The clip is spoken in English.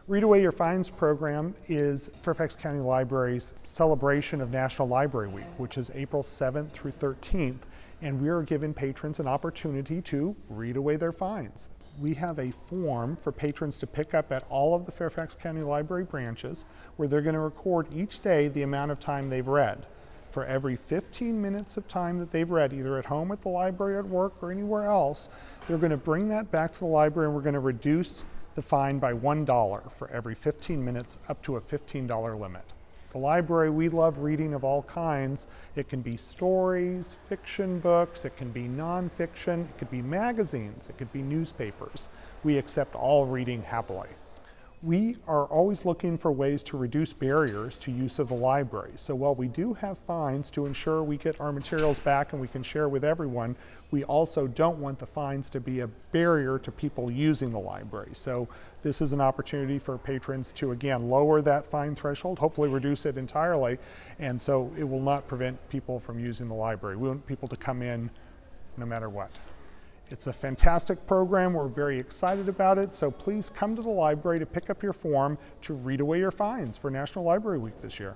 Read Away Your Fines program is Fairfax County Library's celebration of National Library Week, which is April 7th through 13th, and we are giving patrons an opportunity to read away their fines. We have a form for patrons to pick up at all of the Fairfax County Library branches where they're going to record each day the amount of time they've read. For every 15 minutes of time that they've read, either at home, at the library, at work, or anywhere else, they're going to bring that back to the library and we're going to reduce the fine by $1 for every 15 minutes up to a $15 limit. The library, we love reading of all kinds. It can be stories, fiction books, it can be nonfiction, it could be magazines, it could be newspapers. We accept all reading happily. We are always looking for ways to reduce barriers to use of the library. So while we do have fines to ensure we get our materials back and we can share with everyone, we also don't want the fines to be a barrier to people using the library. So this is an opportunity for patrons to, again, lower that fine threshold, hopefully reduce it entirely, and so it will not prevent people from using the library. We want people to come in no matter what. It's a fantastic program. We're very excited about it. So please come to the library to pick up your form to read away your fines for National Library Week this year.